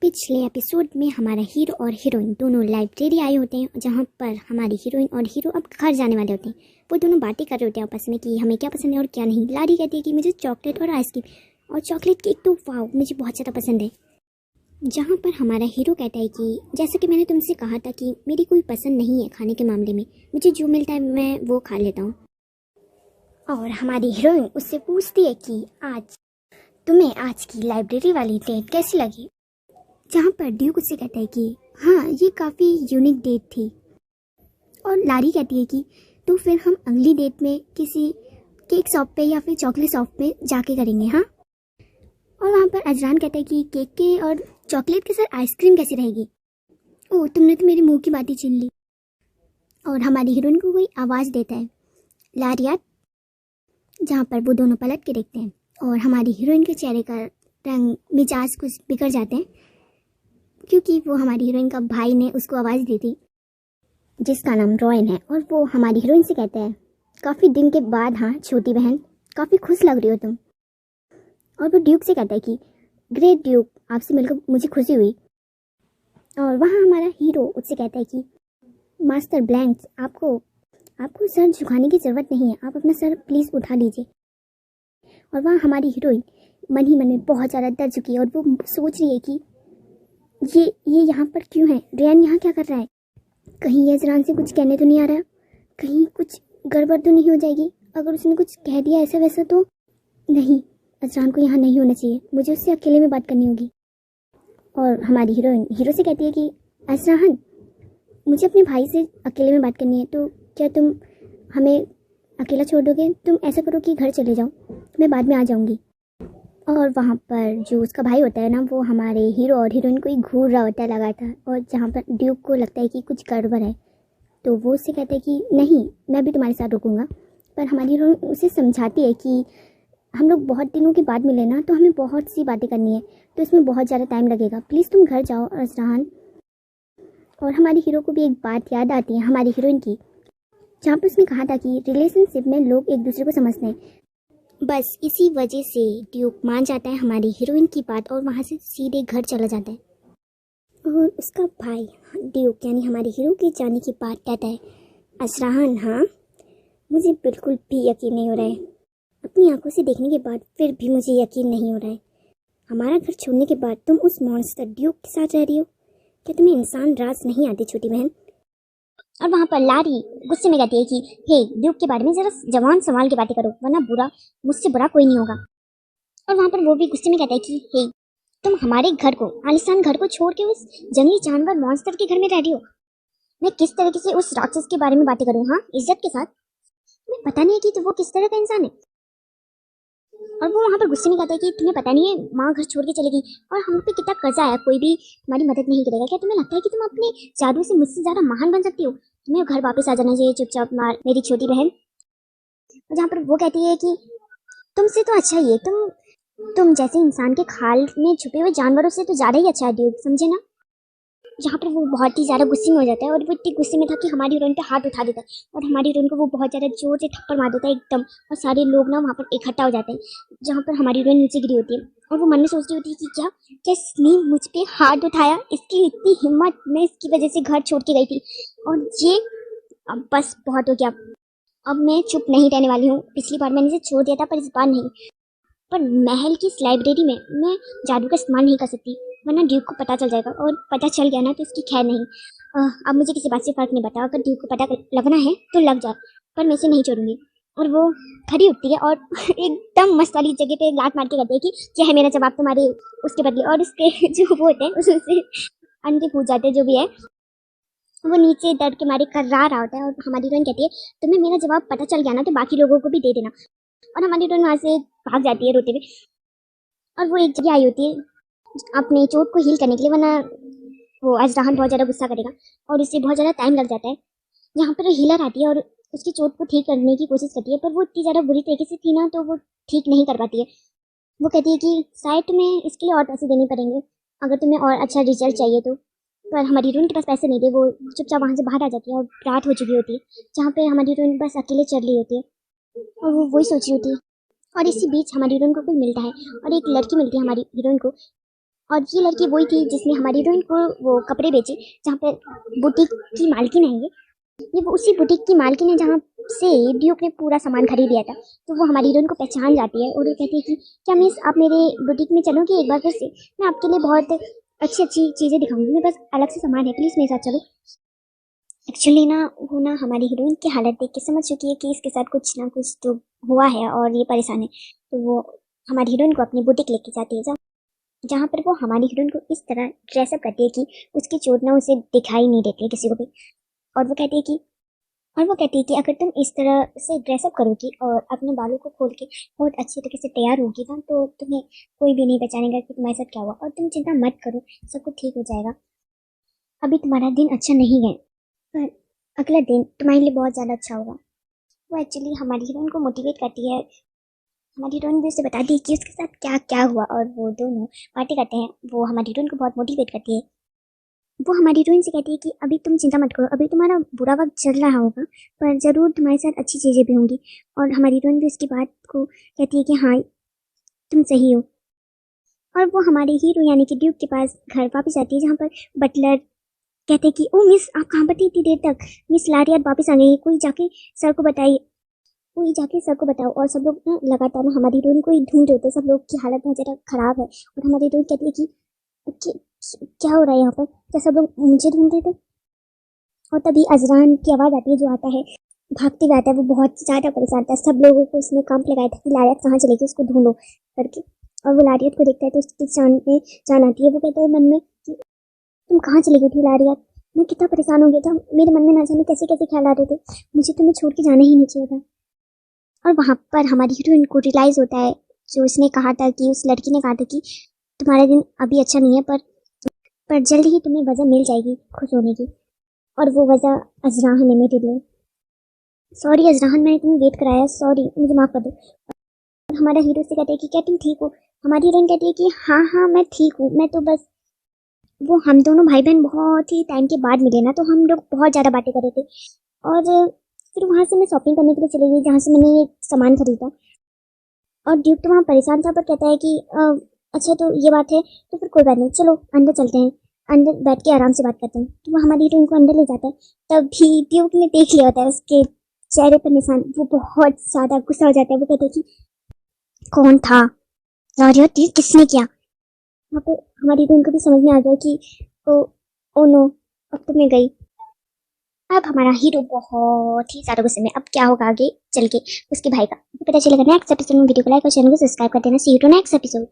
पिछले एपिसोड में हमारा हीरो और हीरोइन दोनों लाइब्रेरी आए होते हैं, जहाँ पर हमारी हीरोइन और हीरो अब घर जाने वाले होते हैं। वो दोनों बातें कर रहे होते हैं आपस में कि हमें क्या पसंद है और क्या नहीं। लारी कहती है कि मुझे चॉकलेट और आइसक्रीम, और चॉकलेट केक तो वाव मुझे बहुत ज़्यादा पसंद है। जहाँ पर हमारा हीरो कहता है कि जैसा कि मैंने तुमसे कहा था कि मेरी कोई पसंद नहीं है खाने के मामले में, मुझे जो मिलता है मैं वो खा लेता हूँ। और हमारी हीरोइन उससे पूछती है कि तुम्हें आज की लाइब्रेरी वाली डेट कैसी लगी। जहाँ पर ड्यूक उससे कहता है कि हाँ ये काफ़ी यूनिक डेट थी। और लारी कहती है कि तो फिर हम अगली डेट में किसी केक शॉप पे या फिर चॉकलेट शॉप पे जाके करेंगे। हाँ। और वहाँ पर अजरान कहता है कि केक के और चॉकलेट के साथ आइसक्रीम कैसी रहेगी। ओह तुमने तो मेरे मुंह की बात ही छीन ली। और हमारी हीरोइन को कोई आवाज़ देता है लारिया, जहाँ पर वो दोनों पलट के देखते हैं और हमारी हीरोइन के चेहरे का रंग मिजाज कुछ बिगड़ जाते हैं, क्योंकि वो हमारी हीरोइन का भाई ने उसको आवाज़ दी थी जिसका नाम रॉयन है। और वो हमारी हीरोइन से कहता है काफ़ी दिन के बाद, हाँ छोटी बहन काफ़ी खुश लग रही हो तुम। और वो ड्यूक से कहता है कि ग्रेट ड्यूक, आपसे मिलकर मुझे खुशी हुई। और वहाँ हमारा हीरो उससे कहता है कि मास्टर ब्लैंक्स, आपको सर झुकाने की ज़रूरत नहीं है, आप अपना सर प्लीज़ उठा लीजिए। और वहाँ हमारी हीरोइन मन ही मन में बहुत ज़्यादा डर चुकी है और वो सोच रही है कि ये यहाँ पर क्यों है, रियान यहाँ क्या कर रहा है, कहीं ये अजरान से कुछ कहने तो नहीं आ रहा, कहीं कुछ गड़बड़ तो नहीं हो जाएगी, अगर उसने कुछ कह दिया ऐसा वैसा तो नहीं, अजरान को यहाँ नहीं होना चाहिए, मुझे उससे अकेले में बात करनी होगी। और हमारी हीरोइन हीरो से कहती है कि अजरान, मुझे अपने भाई से अकेले में बात करनी है, तो क्या तुम हमें अकेला छोड़ दोगे? तुम ऐसा करो कि घर चले जाओ, मैं बाद में आ जाऊँगी। और वहाँ पर जो उसका भाई होता है ना, वो हमारे हीरो और हीरोइन को ही घूर रहा होता है लगातार, और जहाँ पर ड्यूक को लगता है कि कुछ गड़बड़ है तो वो उससे कहता है कि नहीं मैं भी तुम्हारे साथ रुकूंगा। पर हमारी हीरोइन उसे समझाती है कि हम लोग बहुत दिनों के बाद मिले ना, तो हमें बहुत सी बातें करनी है, तो इसमें बहुत ज़्यादा टाइम लगेगा, प्लीज़ तुम घर जाओ अजरान। और हमारी हीरो को भी एक बात याद आती है हमारी हीरोइन की, जहाँ पर उसने कहा था कि रिलेशनशिप में लोग एक दूसरे को समझते हैं। बस इसी वजह से ड्यूक मान जाता है हमारी हीरोइन की बात और वहाँ से सीधे घर चला जाता है। और उसका भाई ड्यूक यानी हमारे हीरो के जाने की बात कहता है अजरान, हाँ मुझे बिल्कुल भी यकीन नहीं हो रहा है, अपनी आंखों से देखने के बाद फिर भी मुझे यकीन नहीं हो रहा है, हमारा घर छोड़ने के बाद तुम उस मॉन्स्टर ड्यूक के साथ रह रही हो, क्या तुम्हें इंसान राज नहीं आते छोटी बहन? और वहाँ पर लारी गुस्से में कहती है कि हे ड्यूक के बारे में जरा जवान संभाल के बातें करो, वरना मुझसे बुरा कोई नहीं होगा। और वहाँ पर वो भी गुस्से में कहता है कि हे तुम हमारे घर को, आलिशान घर को छोड़ के उस जंगली जानवर मॉन्स्टर के घर में रह रही हो, मैं किस तरीके से उस राक्षस के बारे में बातें करूँ, हाँ इज्जत के साथ, तुम्हें पता नहीं है कि वो किस तरह का इंसान है। और वो वहाँ पर गुस्से में कहता है कि तुम्हें पता नहीं है माँ घर छोड़ के चली गई और हम पे कितना कर्जा आया, कोई भी तुम्हारी मदद नहीं करेगा, क्या तुम्हें लगता है कि तुम अपने जादू से मुझसे ज्यादा महान बन सकती हो? तुम्हें घर वापस आ जाना चाहिए चुपचाप मेरी छोटी बहन। जहाँ पर वो कहती है कि तुमसे तो अच्छा ही है, तुम जैसे इंसान के खाल में छुपे हुए जानवरों से तो ज्यादा ही अच्छा है ड्यूक, समझे ना। जहाँ पर वो बहुत ही ज़्यादा गुस्से में हो जाता है और वो इतनी गुस्से में था कि हमारी हीरोइन पे हाथ उठा देता है और हमारी हीरोइन को वो बहुत ज़्यादा जोर से थप्पड़ मार देता है एकदम, और सारे लोग ना वहाँ पर इकट्ठा हो जाते हैं, जहाँ पर हमारी हीरोइन नीचे गिरी होती है और वो मन में सोच रही होती है कि क्या इसने मुझ पर हाथ उठाया, इसकी इतनी हिम्मत, मैं इसकी वजह से घर छोड़ के गई थी और ये अब बस बहुत हो गया, अब मैं चुप नहीं रहने वाली हूँ। पिछली बार मैंने इसे छोड़ दिया था पर इस बार नहीं, पर महल की इस लाइब्रेरी में मैं जादू का इस्तेमाल नहीं कर सकती, वरना ड्यूक को पता चल जाएगा और पता चल गया ना तो इसकी खैर नहीं। अब मुझे किसी बात से फर्क नहीं पड़ता, अगर ड्यूक को पता लगना है तो लग जाए, पर मैं इसे नहीं छोड़ूंगी। और वो खड़ी उठती है और एकदम मस्त वाली जगह पे लात मार के कहती है कि क्या है मेरा जवाब तुम्हारे उसके बदले, और उसके जो वो होते हैं उससे अंडे फूट जाते हैं, जो भी है वो नीचे दर्द के मारे कर्रा रहा होता है। और हमारी हीरोइन कहती है तुम्हें मेरा जवाब पता चल गया ना तो बाकी लोगों को भी दे देना। और हमारी हीरोइन वहाँ से भाग जाती है रोते हुए, और वो एक जगह आई होती है अपने चोट को हील करने के लिए, वरना वो अजराहन बहुत ज़्यादा गुस्सा करेगा और उससे बहुत ज़्यादा टाइम लग जाता है। यहाँ पर हीलर आती है और उसकी चोट को ठीक करने की कोशिश करती है, पर वो इतनी ज़्यादा बुरी तरीके से थी ना तो वो ठीक नहीं कर पाती है। वो कहती है कि शायद तुम्हें इसके लिए और पैसे देने पड़ेंगे अगर तुम्हें और अच्छा रिजल्ट चाहिए तो, पर हमारी हीरोइन के पास पैसे नहीं थे। वो चुपचाप वहाँ से बाहर आ जाती है और रात हो चुकी होती है, जहाँ पे हमारी हीरोइन बस अकेले चल रही होती है और वो वही सोच रही होती है। और इसी बीच हमारी हीरोइन को कोई मिलता है और एक लड़की मिलती है हमारी हीरोइन को और ये लड़की वही थी जिसने हमारी हीरोइन को वो कपड़े बेचे, जहाँ पर बुटीक की मालकिन है ये वो उसी बुटीक की मालकिन है जहाँ से ड्यूक ने पूरा सामान खरीद लिया था। तो वो हमारी हीरोइन को पहचान जाती है और वो कहती है कि क्या मिस आप मेरे बुटीक में चलोगे एक बार फिर से, मैं आपके लिए बहुत अच्छी अच्छी चीज़ें दिखाऊंगी, मेरे पास अलग से सामान है, प्लीज़ मेरे साथ चलो। एक्चुअली ना वो ना हमारी हीरोइन की हालत देख के समझ चुकी है कि इसके साथ कुछ ना कुछ तो हुआ है और ये परेशान है। तो वो हमारी हीरोइन को अपनी बुटीक लेके जाती है, जहाँ पर वो हमारी हीरोइन को इस तरह ड्रेसअप करती है कि उसकी चोट ना उसे दिखाई नहीं देती है किसी को भी। और वो कहती है कि अगर तुम इस तरह से ड्रेसअप करोगी और अपने बालों को खोल के बहुत अच्छी तरीके से तैयार होगी ना, तो तुम्हें कोई भी नहीं पहचानेगा कि तुम्हारे साथ क्या हुआ। और तुम चिंता मत करो, सब कुछ ठीक हो जाएगा। अभी तुम्हारा दिन अच्छा नहीं है, पर अगला दिन तुम्हारे लिए बहुत ज़्यादा अच्छा होगा। वो एक्चुअली हमारी हीरोइन को मोटिवेट करती है। हमारी हीरोइन भी उसे बताती है कि उसके साथ क्या क्या हुआ, और वो दोनों पार्टी करते हैं। वो हमारी हीरोइन को बहुत मोटिवेट करती है। वो हमारी हीरोइन से कहती है कि अभी तुम चिंता मत करो, अभी तुम्हारा बुरा वक्त चल रहा होगा, पर ज़रूर तुम्हारे साथ अच्छी चीज़ें भी होंगी। और हमारी हीरोइन भी उसकी बात को कहती है कि हाँ तुम सही हो। और वो हमारे हीरो यानी कि ड्यूक के पास घर वापस आती है, जहाँ पर बटलर कहते हैं कि ओ मिस आप कहाँ पर थी इतनी देर तक, मिस लारियत वापस आ गई, कोई जाके सर को बताइए, कोई जाके सर को बताओ। और सब लोग ना लगातार ना हमारी हीरोइन को ही ढूंढ रहे थे, सब लोग की हालत बहुत ज़्यादा खराब है। और हमारी हीरोइन कहती है कि क्या हो रहा है यहाँ पर, क्या सब लोग मुझे ढूंढ रहे थे। और तभी अजरान की आवाज़ आती है, जो आता है भागते हुए आता है। वो बहुत ज़्यादा परेशान था, सब लोगों को उसने कैंप लगाया था कि लारियत कहाँ चलेगी, उसको ढूंढो करके। और वो लारियत को देखता है तो उसकी जान आती है। वो कहता है मन में कि तुम कहाँ चली गई थी लारियत, मैं कितना परेशान हो गया था, मेरे मन में ना जाने कैसे कैसे ख्याल आ रहे थे, मुझे तुम्हें छोड़ के जाना ही नहीं चाहिए था। और वहाँ पर हमारी हीरोइन को रियलाइज़ होता है, जो उसने कहा था कि उस लड़की ने कहा था कि तुम्हारा दिन अभी अच्छा नहीं है, पर जल्द ही तुम्हें वजह मिल जाएगी खुश होने की। और वो वजह अजराहन है मेरे लिए। सॉरी अजराहन, मैंने तुम्हें वेट कराया, सॉरी मुझे माफ़ कर दो। और हमारा हीरो से कहते हैं कि क्या तुम ठीक हो। हमारी हीरोइन कहती है कि हाँ हाँ मैं ठीक हूँ, मैं तो बस वो हम दोनों भाई बहन बहुत ही टाइम के बाद मिले ना, तो हम लोग बहुत ज़्यादा बातें कर रहे थे। और फिर वहाँ से मैं शॉपिंग करने के लिए चली गई, जहाँ से मैंने ये सामान खरीदा। और ड्यूक तो वहाँ परेशान था, पर कहता है कि अच्छा तो ये बात है, तो फिर कोई बात नहीं, चलो अंदर चलते हैं, अंदर बैठ के आराम से बात करते हैं। तो वो हमारी हीरोइन को अंदर ले जाता है। तभी ड्यूक ने देख लिया होता है उसके चेहरे पर निशान। वो बहुत ज़्यादा गुस्सा हो जाता है। वो कहते हैं कि कौन था और ये किसने किया। वहाँ पे हमारी हीरोइन को भी समझ में आ गया कि ओ ओ नो, अब तो मैं गई। अब हमारा हीरो बहुत ही ज्यादा गुस्से में, अब क्या होगा आगे चल के उसके भाई का पता चलेगा नेक्स्ट एपिसोड में। वीडियो को लाइक और चैनल को सब्सक्राइब कर देना। सी यू टू नेक्स्ट एपिसोड।